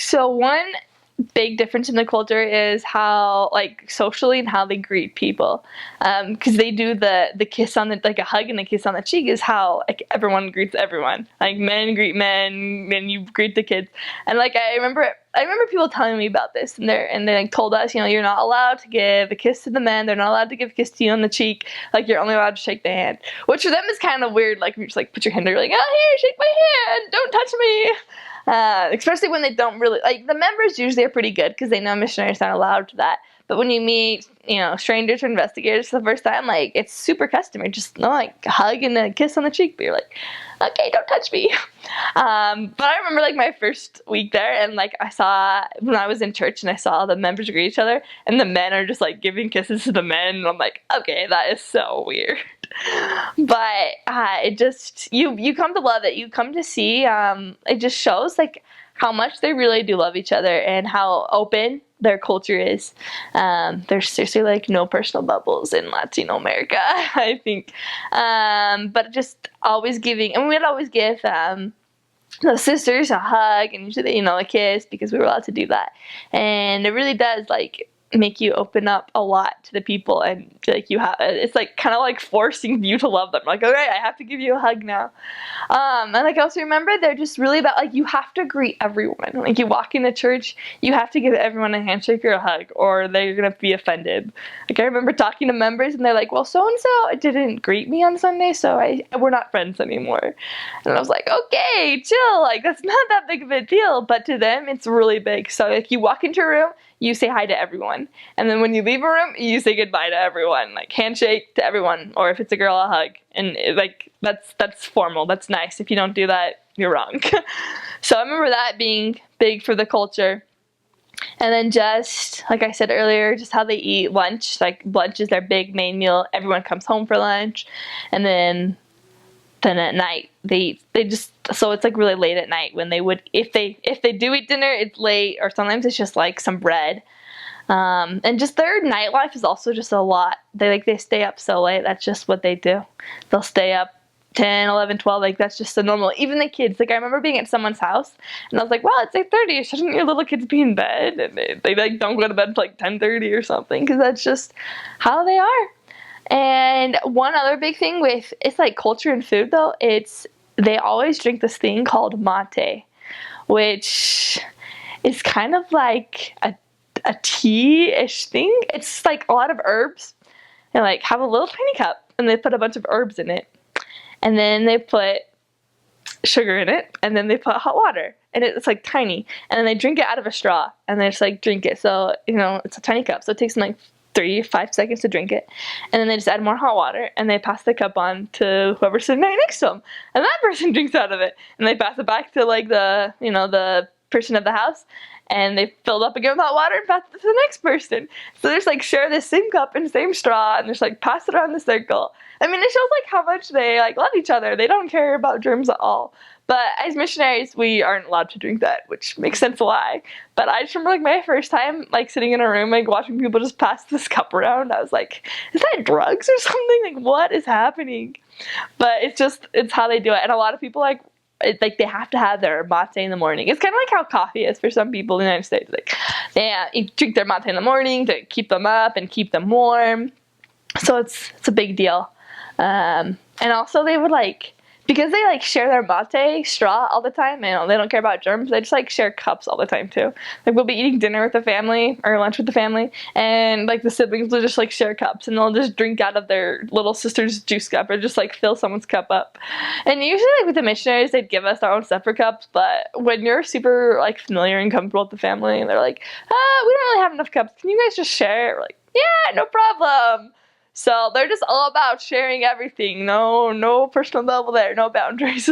So one big difference in the culture is how, like, socially and how they greet people, because they do the kiss on the, like, a hug and a kiss on the cheek is how, like, everyone greets everyone. Like, men greet men and you greet the kids. And, like, I remember people telling me about this, and they like told us, you're not allowed to give a kiss to the men, they're not allowed to give a kiss to you on the cheek, like, you're only allowed to shake the hand, which for them is kind of weird. Like, you just, like, put your hand there, like, oh, here, shake my hand, don't touch me. Especially when they don't really, like, the members usually are pretty good because they know missionaries aren't allowed to that. But when you meet, strangers or investigators for the first time, like, it's super customary. Just, like, a hug and a kiss on the cheek. But you're like, okay, don't touch me. But I remember, like, my first week there, and, like, I saw, when I was in church and I saw the members greet each other, and the men are just, like, giving kisses to the men, and I'm like, okay, that is so weird. But it just, you come to love it. You come to see, it just shows, like, how much they really do love each other and how open their culture is. There's seriously, like, no personal bubbles in Latino America, I think. But just always giving, and we'd always give the sisters a hug and usually, a kiss, because we were allowed to do that. And it really does, like, make you open up a lot to the people, and, like, it's, like, kind of like forcing you to love them. Like, okay, I have to give you a hug now. And, like, I also remember they're just really about, like, you have to greet everyone. Like, you walk into church, you have to give everyone a handshake or a hug, or they're gonna be offended. Like, I remember talking to members, and they're like, well, so-and-so didn't greet me on Sunday, so we're not friends anymore. And I was like, okay, chill, like, that's not that big of a deal, but to them, it's really big. So, like, you walk into a room, you say hi to everyone. And then when you leave a room, you say goodbye to everyone. Like, handshake to everyone. Or if it's a girl, a hug. And, that's formal. That's nice. If you don't do that, you're wrong. So I remember that being big for the culture. And then just, like I said earlier, just how they eat lunch. Like, lunch is their big main meal. Everyone comes home for lunch. And then at night, they just, so it's, like, really late at night when they would, if they do eat dinner, it's late, or sometimes it's just, like, some bread. And just their nightlife is also just a lot. They stay up so late. That's just what they do. They'll stay up 10, 11, 12, like, that's just the normal. Even the kids, like, I remember being at someone's house, and I was like, wow, it's 8:30, shouldn't your little kids be in bed? And they like, don't go to bed until, like, 10:30 or something, because that's just how they are. And one other big thing with, it's, like, culture and food, though, they always drink this thing called mate, which is kind of like a tea-ish thing. It's, like, a lot of herbs. They, like, have a little tiny cup, and they put a bunch of herbs in it. And then they put sugar in it, and then they put hot water. And it's, like, tiny. And then they drink it out of a straw, and they just, like, drink it. So, it's a tiny cup, so it takes them, like, 3-5 seconds to drink it, and then they just add more hot water, and they pass the cup on to whoever's sitting right next to them, and that person drinks out of it, and they pass it back to, like, the person of the house, and they fill it up again with hot water and pass it to the next person. So they just, like, share the same cup and same straw, and just, like, pass it around the circle. I mean, it shows, like, how much they, like, love each other. They don't care about germs at all. But as missionaries, we aren't allowed to drink that, which makes sense why. But I just remember, like, my first time, like, sitting in a room, like, watching people just pass this cup around. I was like, is that drugs or something? Like, what is happening? But it's how they do it. And a lot of people, like, they have to have their mate in the morning. It's kind of like how coffee is for some people in the United States. Like, they drink their mate in the morning to keep them up and keep them warm. So it's a big deal. And also they would, like, because they, like, share their mate straw all the time, and they don't care about germs, they just, like, share cups all the time, too. Like, we'll be eating dinner with the family, or lunch with the family, and, like, the siblings will just, like, share cups, and they'll just drink out of their little sister's juice cup, or just, like, fill someone's cup up. And usually, like, with the missionaries, they'd give us our own separate cups, but when you're super, like, familiar and comfortable with the family, and they're like, we don't really have enough cups, can you guys just share? We're like, yeah, no problem. So they're just all about sharing everything. No personal level there, no boundaries.